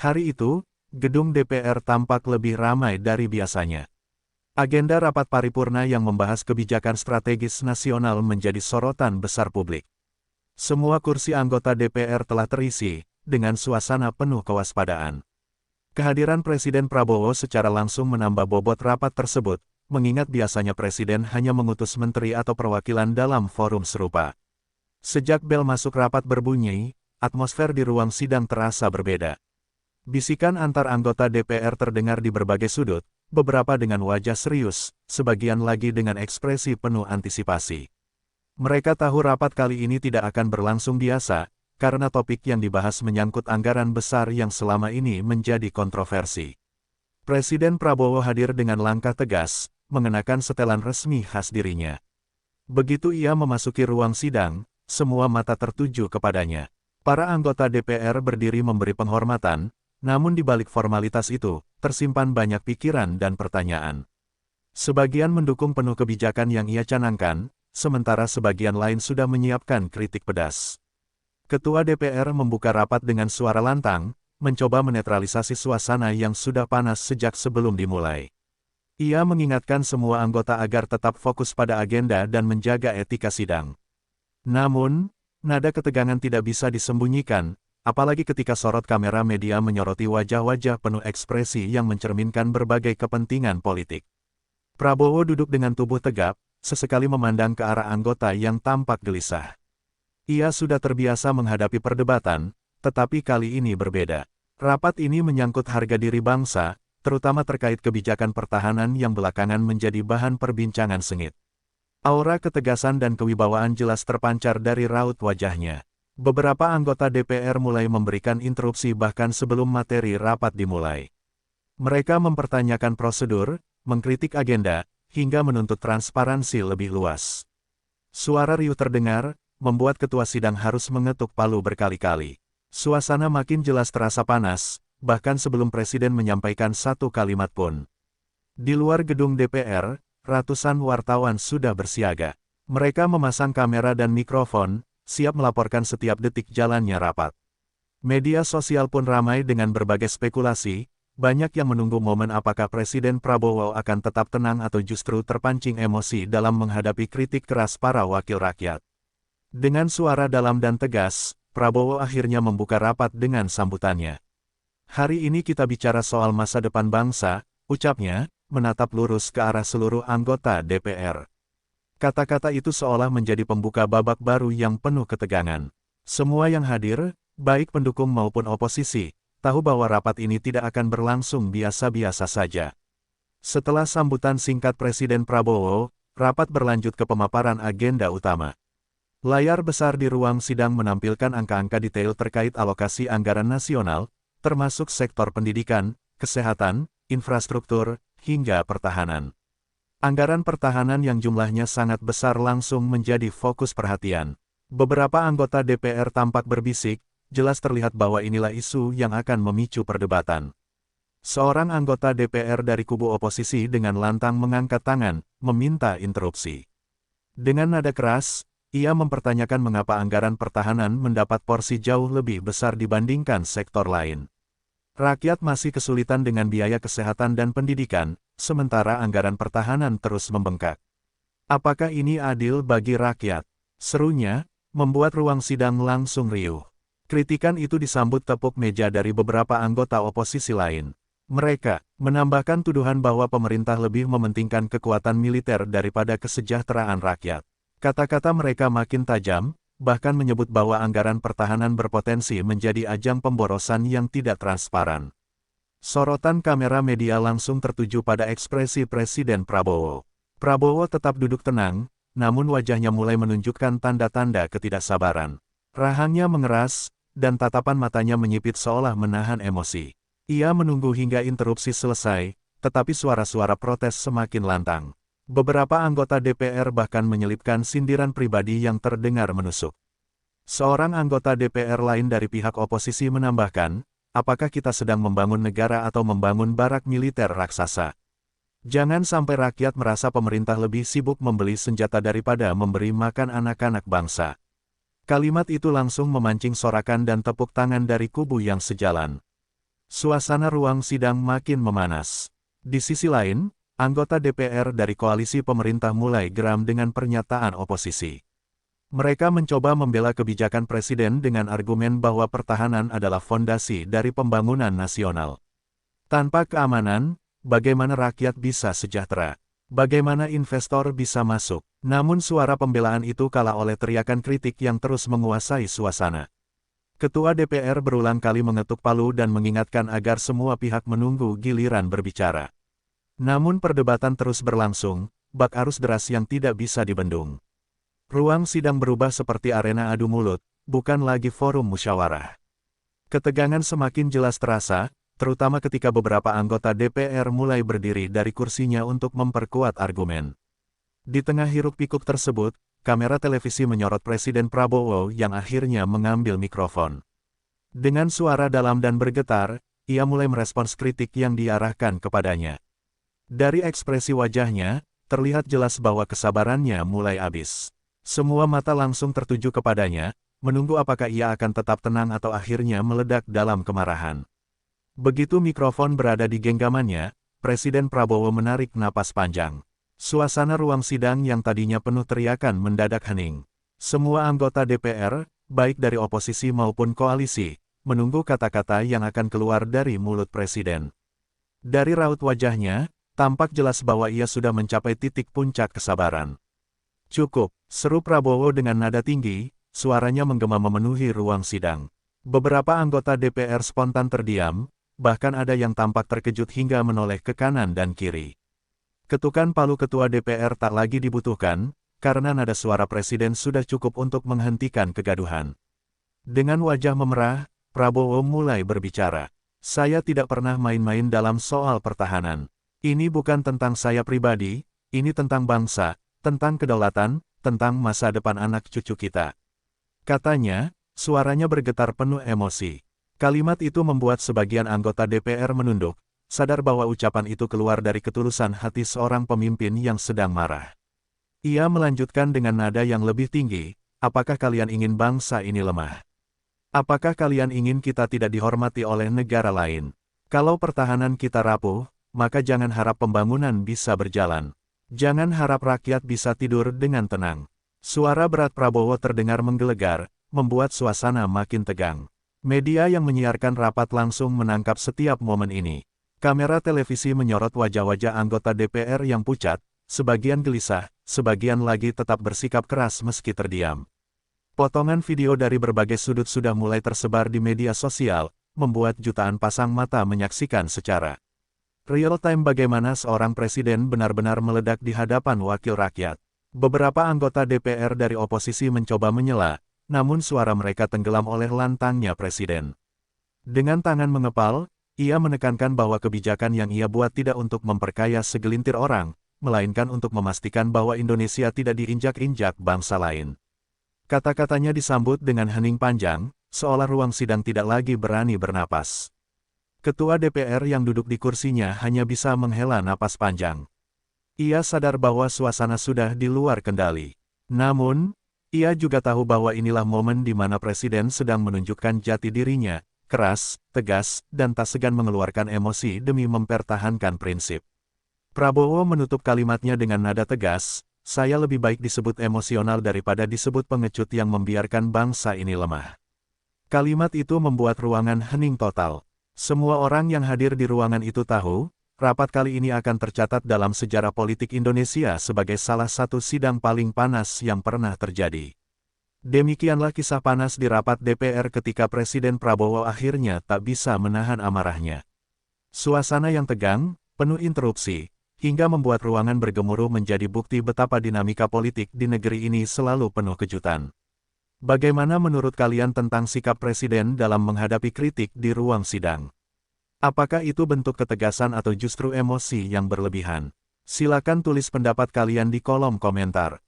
Hari itu, gedung DPR tampak lebih ramai dari biasanya. Agenda rapat paripurna yang membahas kebijakan strategis nasional menjadi sorotan besar publik. Semua kursi anggota DPR telah terisi, dengan suasana penuh kewaspadaan. Kehadiran Presiden Prabowo secara langsung menambah bobot rapat tersebut, mengingat biasanya Presiden hanya mengutus menteri atau perwakilan dalam forum serupa. Sejak bel masuk rapat berbunyi, atmosfer di ruang sidang terasa berbeda. Bisikan antar anggota DPR terdengar di berbagai sudut, beberapa dengan wajah serius, sebagian lagi dengan ekspresi penuh antisipasi. Mereka tahu rapat kali ini tidak akan berlangsung biasa, karena topik yang dibahas menyangkut anggaran besar yang selama ini menjadi kontroversi. Presiden Prabowo hadir dengan langkah tegas, mengenakan setelan resmi khas dirinya. Begitu ia memasuki ruang sidang, semua mata tertuju kepadanya. Para anggota DPR berdiri memberi penghormatan, namun di balik formalitas itu, tersimpan banyak pikiran dan pertanyaan. Sebagian mendukung penuh kebijakan yang ia canangkan, sementara sebagian lain sudah menyiapkan kritik pedas. Ketua DPR membuka rapat dengan suara lantang, mencoba menetralisasi suasana yang sudah panas sejak sebelum dimulai. Ia mengingatkan semua anggota agar tetap fokus pada agenda dan menjaga etika sidang. Namun, nada ketegangan tidak bisa disembunyikan, apalagi ketika sorot kamera media menyoroti wajah-wajah penuh ekspresi yang mencerminkan berbagai kepentingan politik. Prabowo duduk dengan tubuh tegap, sesekali memandang ke arah anggota yang tampak gelisah. Ia sudah terbiasa menghadapi perdebatan, tetapi kali ini berbeda. Rapat ini menyangkut harga diri bangsa, terutama terkait kebijakan pertahanan yang belakangan menjadi bahan perbincangan sengit. Aura ketegasan dan kewibawaan jelas terpancar dari raut wajahnya. Beberapa anggota DPR mulai memberikan interupsi bahkan sebelum materi rapat dimulai. Mereka mempertanyakan prosedur, mengkritik agenda, hingga menuntut transparansi lebih luas. Suara riuh terdengar, membuat ketua sidang harus mengetuk palu berkali-kali. Suasana makin jelas terasa panas, bahkan sebelum Presiden menyampaikan satu kalimat pun. Di luar gedung DPR, ratusan wartawan sudah bersiaga. Mereka memasang kamera dan mikrofon, siap melaporkan setiap detik jalannya rapat. Media sosial pun ramai dengan berbagai spekulasi, banyak yang menunggu momen apakah Presiden Prabowo akan tetap tenang atau justru terpancing emosi dalam menghadapi kritik keras para wakil rakyat. Dengan suara dalam dan tegas, Prabowo akhirnya membuka rapat dengan sambutannya. Hari ini kita bicara soal masa depan bangsa, ucapnya, menatap lurus ke arah seluruh anggota DPR. Kata-kata itu seolah menjadi pembuka babak baru yang penuh ketegangan. Semua yang hadir, baik pendukung maupun oposisi, tahu bahwa rapat ini tidak akan berlangsung biasa-biasa saja. Setelah sambutan singkat Presiden Prabowo, rapat berlanjut ke pemaparan agenda utama. Layar besar di ruang sidang menampilkan angka-angka detail terkait alokasi anggaran nasional, termasuk sektor pendidikan, kesehatan, infrastruktur, hingga pertahanan. Anggaran pertahanan yang jumlahnya sangat besar langsung menjadi fokus perhatian. Beberapa anggota DPR tampak berbisik, jelas terlihat bahwa inilah isu yang akan memicu perdebatan. Seorang anggota DPR dari kubu oposisi dengan lantang mengangkat tangan, meminta interupsi. Dengan nada keras, ia mempertanyakan mengapa anggaran pertahanan mendapat porsi jauh lebih besar dibandingkan sektor lain. Rakyat masih kesulitan dengan biaya kesehatan dan pendidikan, sementara anggaran pertahanan terus membengkak. Apakah ini adil bagi rakyat? Serunya, membuat ruang sidang langsung riuh. Kritikan itu disambut tepuk meja dari beberapa anggota oposisi lain. Mereka menambahkan tuduhan bahwa pemerintah lebih mementingkan kekuatan militer daripada kesejahteraan rakyat. Kata-kata mereka makin tajam, bahkan menyebut bahwa anggaran pertahanan berpotensi menjadi ajang pemborosan yang tidak transparan. Sorotan kamera media langsung tertuju pada ekspresi Presiden Prabowo. Prabowo tetap duduk tenang, namun wajahnya mulai menunjukkan tanda-tanda ketidaksabaran. Rahangnya mengeras, dan tatapan matanya menyipit seolah menahan emosi. Ia menunggu hingga interupsi selesai, tetapi suara-suara protes semakin lantang. Beberapa anggota DPR bahkan menyelipkan sindiran pribadi yang terdengar menusuk. Seorang anggota DPR lain dari pihak oposisi menambahkan, apakah kita sedang membangun negara atau membangun barak militer raksasa? Jangan sampai rakyat merasa pemerintah lebih sibuk membeli senjata daripada memberi makan anak-anak bangsa. Kalimat itu langsung memancing sorakan dan tepuk tangan dari kubu yang sejalan. Suasana ruang sidang makin memanas. Di sisi lain, anggota DPR dari koalisi pemerintah mulai geram dengan pernyataan oposisi. Mereka mencoba membela kebijakan presiden dengan argumen bahwa pertahanan adalah fondasi dari pembangunan nasional. Tanpa keamanan, bagaimana rakyat bisa sejahtera? Bagaimana investor bisa masuk? Namun suara pembelaan itu kalah oleh teriakan kritik yang terus menguasai suasana. Ketua DPR berulang kali mengetuk palu dan mengingatkan agar semua pihak menunggu giliran berbicara. Namun perdebatan terus berlangsung, bak arus deras yang tidak bisa dibendung. Ruang sidang berubah seperti arena adu mulut, bukan lagi forum musyawarah. Ketegangan semakin jelas terasa, terutama ketika beberapa anggota DPR mulai berdiri dari kursinya untuk memperkuat argumen. Di tengah hiruk-pikuk tersebut, kamera televisi menyorot Presiden Prabowo yang akhirnya mengambil mikrofon. Dengan suara dalam dan bergetar, ia mulai merespons kritik yang diarahkan kepadanya. Dari ekspresi wajahnya, terlihat jelas bahwa kesabarannya mulai habis. Semua mata langsung tertuju kepadanya, menunggu apakah ia akan tetap tenang atau akhirnya meledak dalam kemarahan. Begitu mikrofon berada di genggamannya, Presiden Prabowo menarik napas panjang. Suasana ruang sidang yang tadinya penuh teriakan mendadak hening. Semua anggota DPR, baik dari oposisi maupun koalisi, menunggu kata-kata yang akan keluar dari mulut Presiden. Dari raut wajahnya, tampak jelas bahwa ia sudah mencapai titik puncak kesabaran. "Cukup," seru Prabowo dengan nada tinggi, suaranya menggema memenuhi ruang sidang. Beberapa anggota DPR spontan terdiam, bahkan ada yang tampak terkejut hingga menoleh ke kanan dan kiri. Ketukan palu ketua DPR tak lagi dibutuhkan, karena nada suara presiden sudah cukup untuk menghentikan kegaduhan. Dengan wajah memerah, Prabowo mulai berbicara. "Saya tidak pernah main-main dalam soal pertahanan. Ini bukan tentang saya pribadi, ini tentang bangsa, tentang kedaulatan, tentang masa depan anak cucu kita," katanya, suaranya bergetar penuh emosi. Kalimat itu membuat sebagian anggota DPR menunduk, sadar bahwa ucapan itu keluar dari ketulusan hati seorang pemimpin yang sedang marah. Ia melanjutkan dengan nada yang lebih tinggi, "Apakah kalian ingin bangsa ini lemah? Apakah kalian ingin kita tidak dihormati oleh negara lain? Kalau pertahanan kita rapuh, maka jangan harap pembangunan bisa berjalan. Jangan harap rakyat bisa tidur dengan tenang." Suara berat Prabowo terdengar menggelegar, membuat suasana makin tegang. Media yang menyiarkan rapat langsung menangkap setiap momen ini. Kamera televisi menyorot wajah-wajah anggota DPR yang pucat, sebagian gelisah, sebagian lagi tetap bersikap keras meski terdiam. Potongan video dari berbagai sudut sudah mulai tersebar di media sosial, membuat jutaan pasang mata menyaksikan secara real-time bagaimana seorang presiden benar-benar meledak di hadapan wakil rakyat. Beberapa anggota DPR dari oposisi mencoba menyela, namun suara mereka tenggelam oleh lantangnya presiden. Dengan tangan mengepal, ia menekankan bahwa kebijakan yang ia buat tidak untuk memperkaya segelintir orang, melainkan untuk memastikan bahwa Indonesia tidak diinjak-injak bangsa lain. Kata-katanya disambut dengan hening panjang, seolah ruang sidang tidak lagi berani bernapas. Ketua DPR yang duduk di kursinya hanya bisa menghela napas panjang. Ia sadar bahwa suasana sudah di luar kendali. Namun, ia juga tahu bahwa inilah momen di mana presiden sedang menunjukkan jati dirinya, keras, tegas, dan tak segan mengeluarkan emosi demi mempertahankan prinsip. Prabowo menutup kalimatnya dengan nada tegas, "Saya lebih baik disebut emosional daripada disebut pengecut yang membiarkan bangsa ini lemah." Kalimat itu membuat ruangan hening total. Semua orang yang hadir di ruangan itu tahu, rapat kali ini akan tercatat dalam sejarah politik Indonesia sebagai salah satu sidang paling panas yang pernah terjadi. Demikianlah kisah panas di rapat DPR ketika Presiden Prabowo akhirnya tak bisa menahan amarahnya. Suasana yang tegang, penuh interupsi, hingga membuat ruangan bergemuruh menjadi bukti betapa dinamika politik di negeri ini selalu penuh kejutan. Bagaimana menurut kalian tentang sikap Presiden dalam menghadapi kritik di ruang sidang? Apakah itu bentuk ketegasan atau justru emosi yang berlebihan? Silakan tulis pendapat kalian di kolom komentar.